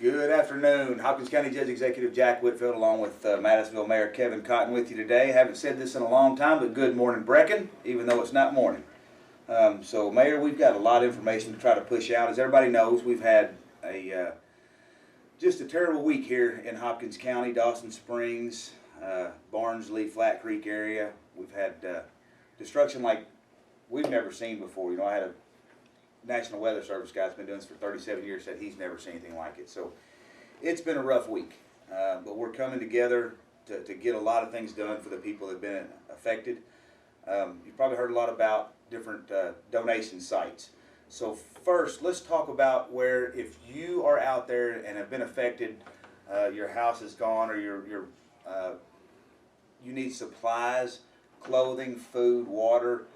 Good afternoon. Hopkins County Judge Executive Jack Whitfield along with Madisonville Mayor Kevin Cotton with you today. Haven't said this in a long time, but good morning, Brecken, even though it's not morning. So, Mayor, we've got a lot of information to try to push out. As everybody knows, we've had just a terrible week here in Hopkins County, Dawson Springs, Barnsley, Flat Creek area. We've had destruction like we've never seen before. You know, I had a National Weather Service guy that's been doing this for 37 years, said he's never seen anything like it. So it's been a rough week, but we're coming together to get a lot of things done for the people that have been affected. You've probably heard a lot about different donation sites. So first, let's talk about where, if you are out there and have been affected, your house is gone, or you need supplies, clothing, food, water.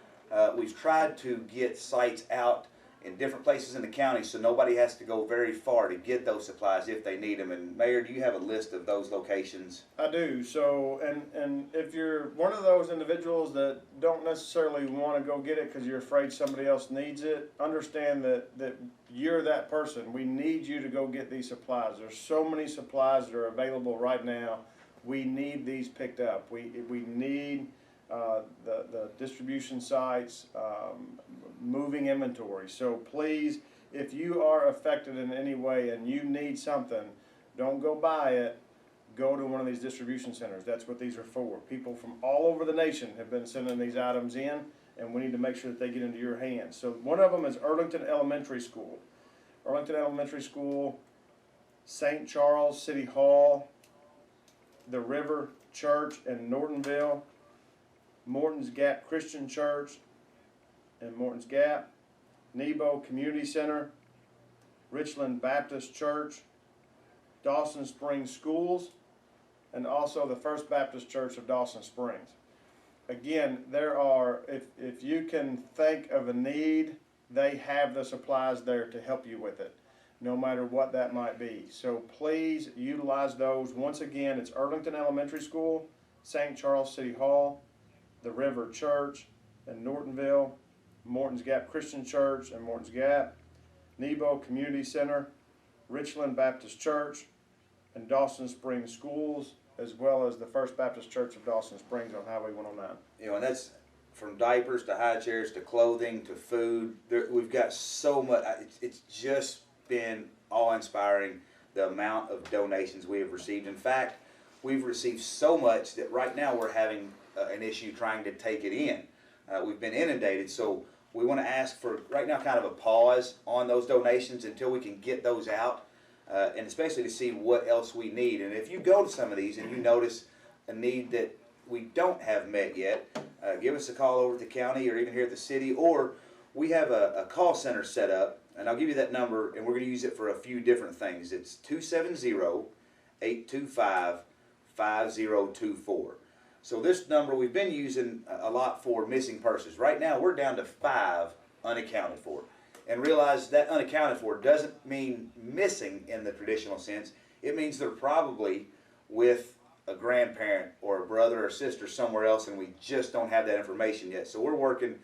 We've tried to get sites out in different places in the county so nobody has to go very far to get those supplies if they need them. And Mayor, do you have a list of those locations? I do. So, and if you're one of those individuals that don't necessarily want to go get it because you're afraid somebody else needs it, understand that you're that person. We need you to go get these supplies. There's so many supplies that are available right now. We need these picked up. We need the distribution sites, moving inventory. So please, if you are affected in any way and you need something, don't go buy it. Go to one of these distribution centers. That's what these are for. People from all over the nation have been sending these items in, and we need to make sure that they get into your hands. So one of them is Arlington Elementary School. Arlington Elementary School, St. Charles City Hall, the River Church in Nortonville, Morton's Gap Christian Church in Morton's Gap, Nebo Community Center, Richland Baptist Church, Dawson Springs Schools, and also the First Baptist Church of Dawson Springs. Again, there are, if you can think of a need, they have the supplies there to help you with it, no matter what that might be. So please utilize those. Once again, it's Arlington Elementary School, St. Charles City Hall, the River Church in Nortonville, Morton's Gap Christian Church in Morton's Gap, Nebo Community Center, Richland Baptist Church, and Dawson Springs Schools, as well as the First Baptist Church of Dawson Springs on Highway 109. You know, and that's from diapers to high chairs to clothing to food. We've got so much. It's just been awe-inspiring, the amount of donations we have received. In fact, we've received so much that right now we're having an issue trying to take it in. We've been inundated, so we want to ask for right now kind of a pause on those donations until we can get those out, and especially to see what else we need. And if you go to some of these and you notice a need that we don't have met yet, give us a call over at the county or even here at the city, or we have a call center set up, and I'll give you that number, and we're going to use it for a few different things. It's 270-825-5024. So this number we've been using a lot for missing persons. Right now we're down to 5 unaccounted for. And realize that unaccounted for doesn't mean missing in the traditional sense. It means they're probably with a grandparent or a brother or sister somewhere else, and we just don't have that information yet. So we're working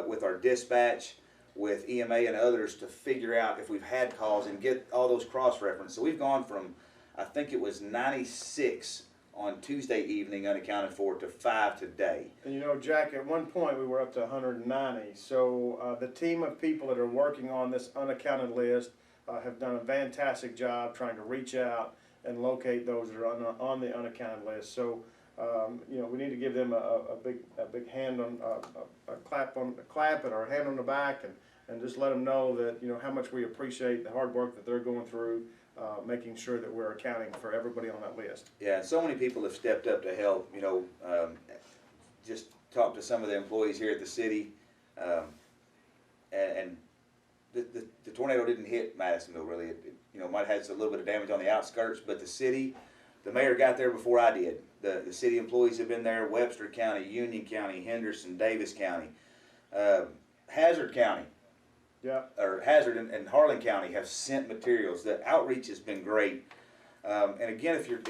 with our dispatch, with EMA and others to figure out if we've had calls and get all those cross-referenced. So we've gone from, I think it was 96 on Tuesday evening unaccounted for to 5 today. And you know, Jack, at one point we were up to 190. So the team of people that are working on this unaccounted list have done a fantastic job trying to reach out and locate those that are on the unaccounted list. So you know, we need to give them a big hand on a clap and our hand on the back, and just let them know that, you know, how much we appreciate the hard work that they're going through, making sure that we're accounting for everybody on that list. Yeah, so many people have stepped up to help. You know, just talked to some of the employees here at the city, and the tornado didn't hit Madisonville really. It you know, might have had a little bit of damage on the outskirts, but the city, the mayor got there before I did. The city employees have been there. Webster County, Union County, Henderson, Davis County, Hazard County. Yeah. Or Hazard and Harlan County have sent materials. The outreach has been great. And again, if you're,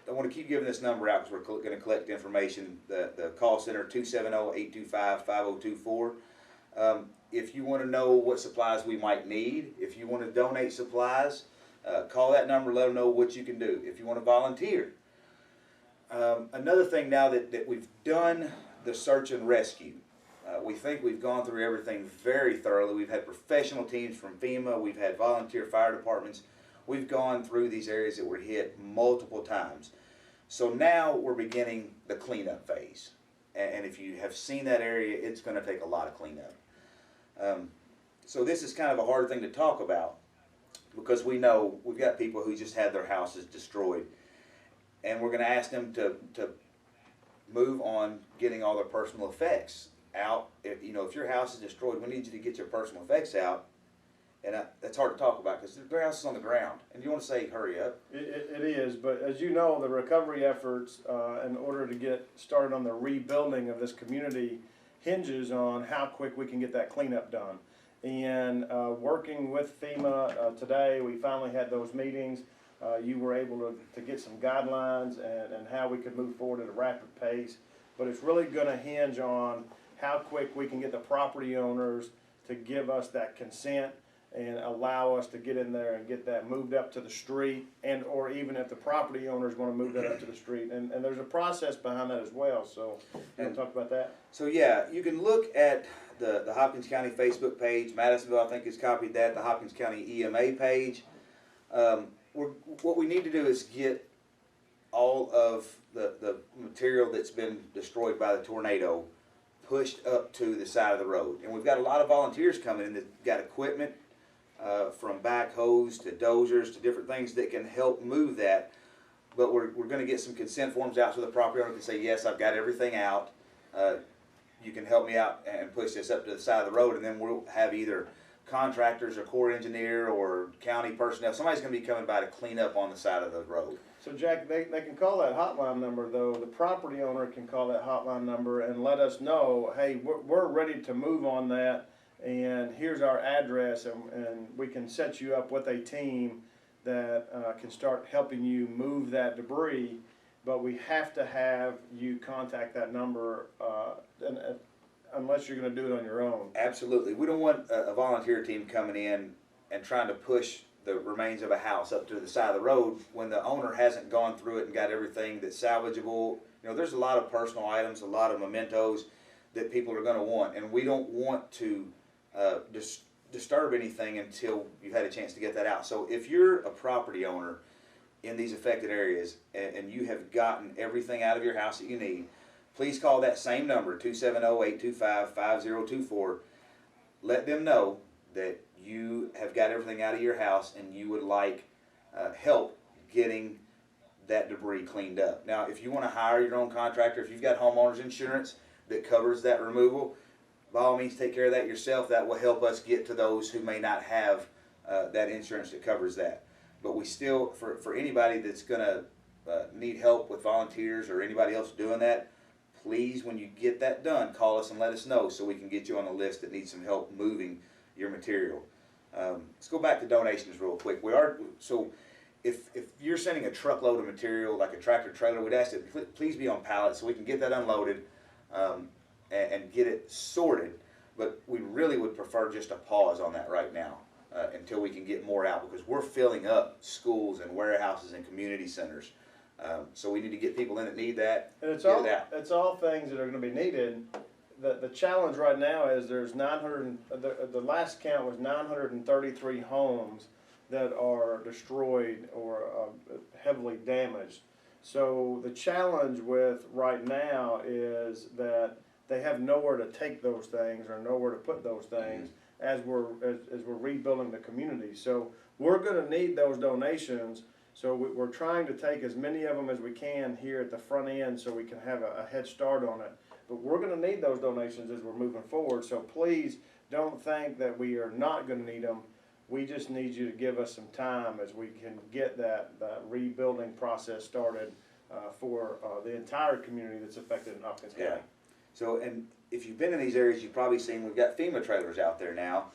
I want to keep giving this number out because we're going to collect information. The call center 270-825-5024. If you want to know what supplies we might need, if you want to donate supplies, call that number, let them know what you can do. If you want to volunteer. Another thing now that we've done the search and rescue. We think we've gone through everything very thoroughly. We've had professional teams from FEMA. We've had volunteer fire departments. We've gone through these areas that were hit multiple times. So now we're beginning the cleanup phase. And if you have seen that area, it's going to take a lot of cleanup. So this is kind of a hard thing to talk about because we know we've got people who just had their houses destroyed. And we're going to ask them to move on getting all their personal effects out. If your house is destroyed, we need you to get your personal effects out. And that's hard to talk about because their house is on the ground. And you want to say, hurry up. It is, but as you know, the recovery efforts in order to get started on the rebuilding of this community hinges on how quick we can get that cleanup done. And working with FEMA today, we finally had those meetings. You were able to get some guidelines and how we could move forward at a rapid pace. But it's really going to hinge on how quick we can get the property owners to give us that consent and allow us to get in there and get that moved up to the street, and or even if the property owners want to move that up to the street. And there's a process behind that as well. So you want to talk about that? So yeah, you can look at the Hopkins County Facebook page. Madisonville, I think, has copied that. The Hopkins County EMA page. What we need to do is get all of the material that's been destroyed by the tornado pushed up to the side of the road. And we've got a lot of volunteers coming in that got equipment, from backhoes to dozers to different things that can help move that. But we're going to get some consent forms out so the property owner can say, yes, I've got everything out. You can help me out and push this up to the side of the road, and then we'll have either contractors or Corps engineer or county personnel. Somebody's going to be coming by to clean up on the side of the road. So Jack, they can call that hotline number though. The property owner can call that hotline number and let us know, hey, we're ready to move on that, and here's our address, and we can set you up with a team that can start helping you move that debris. But we have to have you contact that number unless you're going to do it on your own. Absolutely. We don't want a volunteer team coming in and trying to push the remains of a house up to the side of the road when the owner hasn't gone through it and got everything that's salvageable. There's a lot of personal items, a lot of mementos that people are going to want, and we don't want to disturb anything until you've had a chance to get that out. So if you're a property owner in these affected areas and you have gotten everything out of your house that you need, please call that same number, 270-825-5024. Let them know that you have got everything out of your house and you would like help getting that debris cleaned up. Now, if you want to hire your own contractor, if you've got homeowners insurance that covers that removal, by all means take care of that yourself. That will help us get to those who may not have that insurance that covers that. But we still, for anybody that's going to need help with volunteers or anybody else doing that, please, when you get that done, call us and let us know so we can get you on a list that needs some help moving your material. Let's go back to donations real quick. So if you're sending a truckload of material like a tractor trailer, we'd ask that please be on pallets so we can get that unloaded and get it sorted. But we really would prefer just a pause on that right now until we can get more out, because we're filling up schools and warehouses and community centers. So we need to get people in that need that. And it's all things that are going to be needed. The challenge right now is there's 900. The last count was 933 homes that are destroyed or heavily damaged. So the challenge with right now is that they have nowhere to take those things or nowhere to put those things as we're rebuilding the community. So we're going to need those donations. So we're trying to take as many of them as we can here at the front end so we can have a head start on it. But we're going to need those donations as we're moving forward. So please don't think that we are not going to need them. We just need you to give us some time as we can get that rebuilding process started for the entire community that's affected in Hopkins County. Yeah. So, and if you've been in these areas, you've probably seen we've got FEMA trailers out there now.